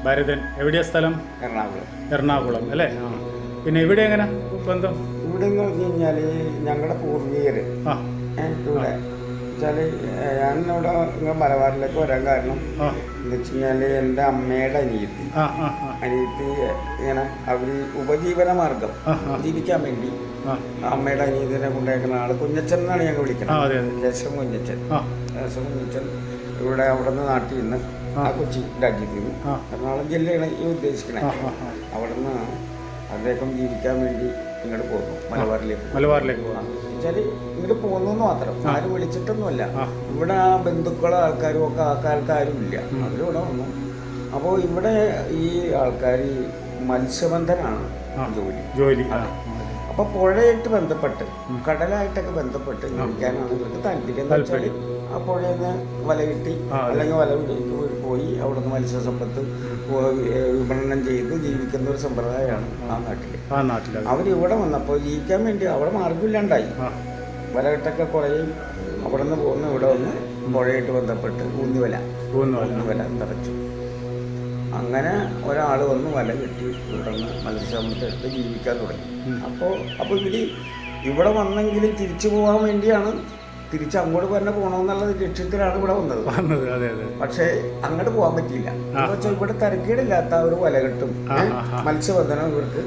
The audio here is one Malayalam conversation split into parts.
ഭാരതൻ. എവിടെയാ സ്ഥലം? എറണാകുളം. എറണാകുളം അല്ലേ? പിന്നെ ഇവിടെ എങ്ങനെ ബന്ധം? ഇവിടെ എന്ന് പറഞ്ഞു കഴിഞ്ഞാൽ ഞങ്ങളുടെ പൂർവികർ ഇവിടെ വെച്ചാൽ ഞാനിവിടെ ഇങ്ങനെ മലബാറിലേക്ക് വരാൻ കാരണം എന്ന് വെച്ച് കഴിഞ്ഞാൽ എൻ്റെ അമ്മയുടെ അനിയത്തി ഇങ്ങനെ അവർ ഉപജീവന മാർഗം ജീവിക്കാൻ വേണ്ടി അമ്മയുടെ അനിയത്തിനെ കൊണ്ടേക്കുന്ന ആള് കുഞ്ഞച്ചൻ എന്നാണ് ഞങ്ങൾ വിളിക്കുന്നത്. കേശവൻ കുഞ്ഞച്ചൻ. കേശവൻ കുഞ്ഞച്ചൻ ഇവിടെ അവിടെ നിന്ന് നാട്ടിൽ നിന്ന് ആ കൊച്ചി രാജ്യത്തിൽ നിന്ന് എറണാകുളം ജില്ലയാണ് ഈ ഉദ്ദേശിക്കണേ. അവിടെ നിന്ന് അദ്ദേഹം ജീവിക്കാൻ വേണ്ടി ഇങ്ങോട്ട് പോകുന്നു മലബാറിലേക്ക് പോകാം വെച്ചാൽ ഇങ്ങോട്ട് പോകുന്നു മാത്രം. ആരും വിളിച്ചിട്ടൊന്നുമല്ല. ഇവിടെ ആ ബന്ധുക്കളോ ആൾക്കാരും ഒക്കെ ആ കാലത്ത് ആരും ഇല്ല. അവരിവിടെ വന്നു. അപ്പോൾ ഇവിടെ ഈ ആൾക്കാർ മത്സ്യബന്ധനാണ് ജോലി. അപ്പോൾ പുഴയായിട്ട് ബന്ധപ്പെട്ട് കടലായിട്ടൊക്കെ ബന്ധപ്പെട്ട് ജീവിക്കാനാണ് ഇവർക്ക് താല്പര്യം. എന്താ വെച്ചാൽ ആ പുഴയിൽ നിന്ന് വല കിട്ടി അല്ലെങ്കിൽ വല പിടിക്ക് പോയി അവിടെ നിന്ന് മത്സ്യസമ്പത്ത് വിപണനം ചെയ്ത് ജീവിക്കുന്ന ഒരു സമ്പ്രദായമാണ് ആ നാട്ടിൽ. അവരിവിടെ വന്നപ്പോൾ ജീവിക്കാൻ വേണ്ടി അവിടെ മാർഗമില്ലാണ്ടായി. വലകെട്ടൊക്കെ കുറയും. അവിടെ നിന്ന് പോകുന്ന ഇവിടെ വന്ന് പുഴയായിട്ട് ബന്ധപ്പെട്ട് ഊന്നുവല തറച്ചു. അങ്ങനെ ഒരാൾ വന്ന് വല കെട്ടി ഇവിടെ നിന്ന് മത്സ്യസമ്പത്ത് എടുത്ത് ജീവിക്കാൻ തുടങ്ങി. അപ്പോൾ ഇവിടെ വന്നെങ്കിലും തിരിച്ചു പോകാൻ വേണ്ടിയാണ്, തിരിച്ച് അങ്ങോട്ട് തന്നെ പോകണമെന്നുള്ള ലക്ഷ്യത്തിലാണ് ഇവിടെ വന്നത്. പക്ഷേ അങ്ങോട്ട് പോകാൻ പറ്റിയില്ല. എന്ന് വെച്ചാൽ ഇവിടെ തരക്കേടില്ലാത്ത ഒരു വലകെട്ടും മത്സ്യബന്ധനം ഇവർക്ക്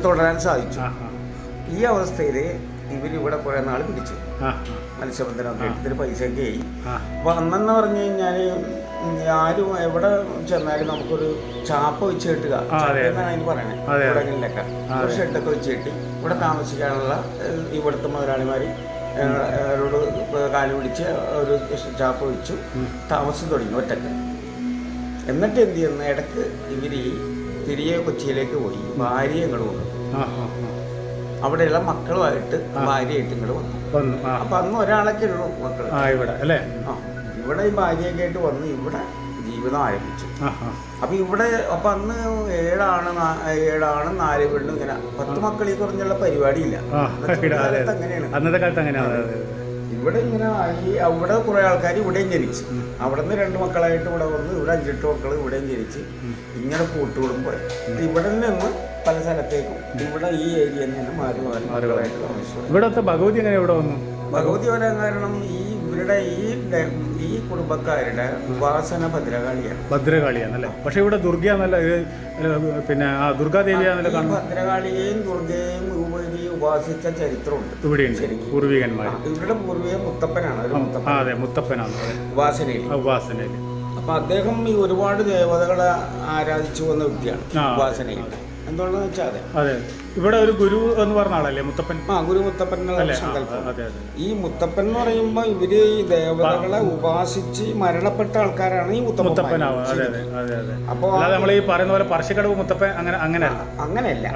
തുടരാൻ സാധിച്ചു. ഈ അവസ്ഥയിൽ ഇവരിവിടെ കുറേ നാൾ പിടിച്ചു മത്സ്യബന്ധനം എടുത്തിട്ട് പൈസയൊക്കെ ആയി. അപ്പോൾ അന്നെന്ന് പറഞ്ഞു കഴിഞ്ഞാൽ ആരും എവിടെ ചെന്നാലും നമുക്കൊരു ചാപ്പ വെച്ച് കെട്ടുക എന്നാണ് അതിന് പറയണേ. ഇവിടെങ്ങളിലൊക്കെ ഒരു ഷെഡൊക്കെ വെച്ച് കെട്ടി ഇവിടെ താമസിക്കാനുള്ള ഇവിടുത്തെ മുതലാളിമാർ അവരോട് കാല് പിടിച്ച് ഒരു ചാപ്പ വെച്ചു താമസം തുടങ്ങി ഒറ്റക്ക്. എന്നിട്ട് എന്ത് ചെയ്യുന്നു, ഇടയ്ക്ക് ഇവർ തിരികെ കൊച്ചിയിലേക്ക് പോയി ഭാര്യയെ ഇങ്ങോട്ട് കൊണ്ടു. അവിടെയുള്ള മക്കളുമായിട്ട് ഭാര്യയായിട്ട് ഇങ്ങോട്ട് വന്നു. അപ്പം അന്ന് ഒരാളൊക്കെ ഉള്ളൂ മക്കൾ ഇവിടെ ഈ ഭാര്യയൊക്കെ ആയിട്ട് വന്ന് ഇവിടെ ജീവിതം ആരംഭിച്ചു. അപ്പം അന്ന് ഏഴാണ് 4 പെണ്ണും ഇങ്ങനെ 10 മക്കളിൽ കുറഞ്ഞുള്ള പരിപാടിയില്ല. അങ്ങനെയാണ് ഇവിടെ ഇങ്ങനെ ആയി. അവിടെ കുറേ ആൾക്കാർ ഇവിടെയും ജനിച്ചു. അവിടെ നിന്ന് 2 മക്കളായിട്ട് ഇവിടെ വന്ന് ഇവിടെ 5-8 മക്കൾ ഇവിടെയും ജനിച്ച് ഇങ്ങനെ കൂട്ടുകുടുംബം. ഇവിടെ നിന്ന് പല സ്ഥലത്തേക്കും ഇവിടെ ഈ ഏരിയ തന്നെ മാറി മക്കളായിട്ട് താമസിച്ചു. ഇവിടുത്തെ ഭഗവതി എങ്ങനെ ഇവിടെ വന്നു? ഭഗവതി വരാൻ കാരണം ഇവരുടെ ഈ കുടുംബക്കാരുടെ ഉപാസന ഭദ്രകാളിയാണല്ലേ? പക്ഷെ ഇവിടെ ദുർഗയാന്നല്ല, പിന്നെ ദുർഗാദേവിയാണല്ലോ കാണുന്നത്. ഭദ്രകാളിയെയും ദുർഗയെയും ഉപരി ഉപാസിച്ച ചരിത്രമുണ്ട് ഇവിടെയുണ്ട്. പൂർവികന്മാർ ഇവരുടെ പൂർവികൻ മുത്തപ്പനാണ്. മുത്തപ്പനാണ് ഉപാസനയിൽ. അപ്പൊ അദ്ദേഹം ഈ ഒരുപാട് ദേവതകളെ ആരാധിച്ചു വന്ന വ്യക്തിയാണ്, ഉപാസനയിൽ. എന്തുകൊണ്ടെന്ന് വെച്ചാൽ അതെ, ഇവിടെ ഒരു ഗുരു എന്ന് പറഞ്ഞ ആളല്ലേ മുത്തപ്പൻ? ഗുരു മുത്തപ്പൻ എന്നുള്ള സങ്കല്പം. ഈ മുത്തപ്പൻ എന്ന് പറയുമ്പോൾ ഇവര് ഈ ദേവതകളെ ഉപാസിച്ച് മരണപ്പെട്ട ആൾക്കാരാണ് ഈ മുത്തപ്പൻ. അപ്പൊ നമ്മൾ ഈ പറയുന്ന പോലെ പറശ്ശിക്കടവ് മുത്തപ്പൻ അങ്ങനെയല്ല.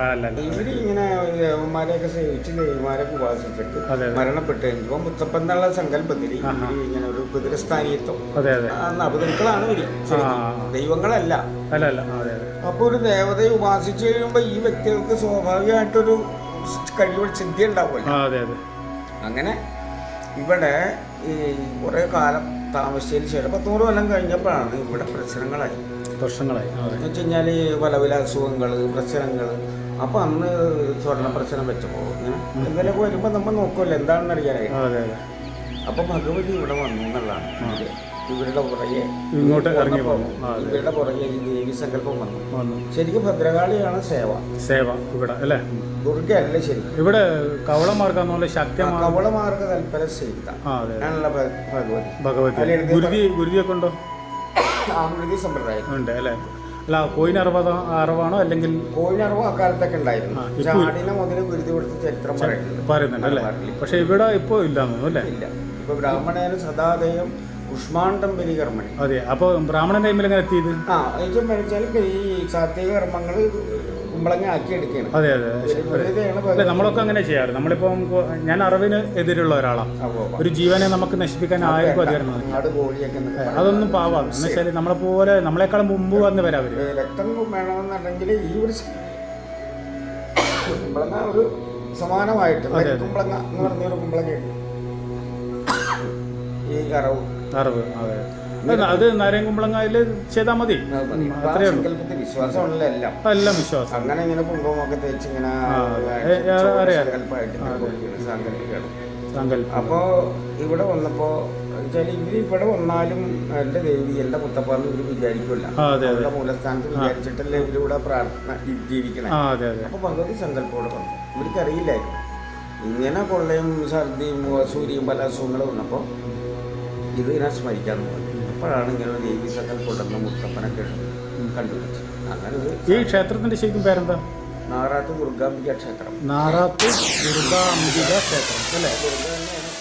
ഇവര് ഇങ്ങനെ ദേവന്മാരെയൊക്കെ സേവിച്ച് ദേവിമാരൊക്കെ ഉപാസിച്ചിട്ട് മരണപ്പെട്ട് കഴിഞ്ഞപ്പോ മുത്തപ്പൻ എന്നുള്ള സങ്കല്പത്തിൽ ഇവര് ഇങ്ങനെ ഒരു കുതിരസ്ഥാനീയത്വം അപതുക്കളാണ് ഇവര്, ദൈവങ്ങളല്ല. അപ്പൊ ഒരു ദേവതയെ ഉപാസിച്ചു കഴിയുമ്പോ ഈ വ്യക്തികൾക്ക് സ്വാഭാവികമായിട്ടൊരു കഴിവ് സിദ്ധി ഉണ്ടാവുമല്ലോ. അങ്ങനെ ഇവിടെ ഈ കുറെ കാലം താമസിച്ചതിന് ശേഷം 100 കൊല്ലം കഴിഞ്ഞപ്പോഴാണ് ഇവിടെ പ്രശ്നങ്ങളായി. എന്ന് വെച്ച് കഴിഞ്ഞാൽ പല പല അസുഖങ്ങൾ, പ്രശ്നങ്ങൾ. അപ്പൊ അന്ന് സ്വർണ്ണ പ്രശ്നം വെച്ചപ്പോ ഇങ്ങനെ എന്തെങ്കിലുമൊക്കെ വരുമ്പോ നമ്മൾ നോക്കുമല്ലോ എന്താണെന്ന് അറിയാനായിട്ട്. അപ്പൊ ഭഗവതി ഇവിടെ വന്നു എന്നുള്ളതാണ്. ഇവരുടെ പുറകെ ഇങ്ങോട്ട് ഇറങ്ങി പോകും. ഇവരുടെ പുറകെ ഈ ദേവി സങ്കല്പം വന്നു. ശരിക്കും ഭദ്രകാളിയാണ് സേവ ഇവിടെ അല്ലേ? ദുർഗയല്ല ശരിക്കും. ഇവിടെ കവളമാർഗ്ഗ ശക്തിമാർഗ്ഗ തൽപര സീത ഭഗവതി. ഗുരുതിയൊക്കെ ഉണ്ടോ? ആമൃതി സമ്പ്രദായം ഉണ്ട് അല്ലേ? അല്ല, കോയിനറവാണോ അല്ലെങ്കിൽ കോയിനറവ് അക്കാലത്തൊക്കെ ഉണ്ടായിരുന്നു. ചാടിനെ മുതൽ ഗുരുതി കൊടുത്ത ചരിത്രം പറയുന്നുണ്ട് അല്ലേ? പക്ഷെ ഇവിടെ ഇപ്പോ ഇല്ലാന്ന് തോന്നുന്നു അല്ലേ? ഇല്ല. ഇപ്പൊ ബ്രാഹ്മണേന സദാദയം കുഷ്മാണ്ഡം ബലികർമ്മണി. അതെ. അപ്പൊ ബ്രാഹ്മണൻ ടൈമിൽ എങ്ങനെ എത്തിയത്? ഈ സാത്വിക കർമ്മങ്ങൾ കുമ്പളങ്ങ ആക്കി എടുക്കുകയാണ്. അതെ. നമ്മളൊക്കെ അങ്ങനെ ചെയ്യാറ്. നമ്മളിപ്പം ഞാൻ അറിവിന് എതിരുള്ള ഒരാളാണ്. ഒരു ജീവനെ നമുക്ക് നശിപ്പിക്കാൻ ആർക്കും അധികാരം അതൊന്നും പാവാം. എന്ന് വെച്ചാൽ നമ്മളെ പോലെ നമ്മളെക്കാളും മുമ്പ് വന്ന് വരാം അവര്. രക്തം വേണമെന്നുണ്ടെങ്കിൽ ഈ ഒരു കുമ്പളങ്ങ ഒരു സമാനമായിട്ട് കുമ്പളങ്ങ എന്ന് പറഞ്ഞൊരു കുമ്പളങ്ങയുണ്ട്. ഈ അറിവ് അത് നരേങ്കുമ്പളങ്ങയില് ചെയ്താൽ മതി. വിശ്വാസമുള്ള എല്ലാം വിശ്വാസം. അങ്ങനെ ഇങ്ങനെ കുങ്കുമൊക്കെ തേച്ച് ഇങ്ങനെ അപ്പോ ഇവിടെ വന്നപ്പോ ഇവര് ഇവിടെ വന്നാലും എന്റെ ദേവി എന്റെ മുത്തപ്പാന്ന് ഇവര് വിചാരിക്കില്ല. അവരുടെ മൂലസ്ഥാനത്ത് വിചാരിച്ചിട്ടല്ലേ ഇവരിവിടെ പ്രാർത്ഥന ജീവിക്കണം. അപ്പൊ ഭഗവതി സങ്കല്പോടെ വന്നു. ഇവർക്ക് അറിയില്ലായിരുന്നു ഇങ്ങനെ കൊള്ളയും ഛർദിയും സൂര്യയും പല അസുഖങ്ങളും വന്നപ്പോ ഇതിനെ സ്മരിക്കാൻ പോകുന്നത്. അപ്പോഴാണ് ഇങ്ങനെ ദേവി സങ്കല്പുണ്ടെന്ന് മുത്തപ്പനൊക്കെ കണ്ടുപിടിച്ചത്. അങ്ങനെ ഈ ക്ഷേത്രത്തിന്റെ ശരിക്കും പേരെന്താ? നാറാത്ത് ദുർഗാംബിക ക്ഷേത്രം. നാറാത്ത് ദുർഗാംബിക ക്ഷേത്രം അല്ലേ? ദുർഗ തന്നെയാണ്.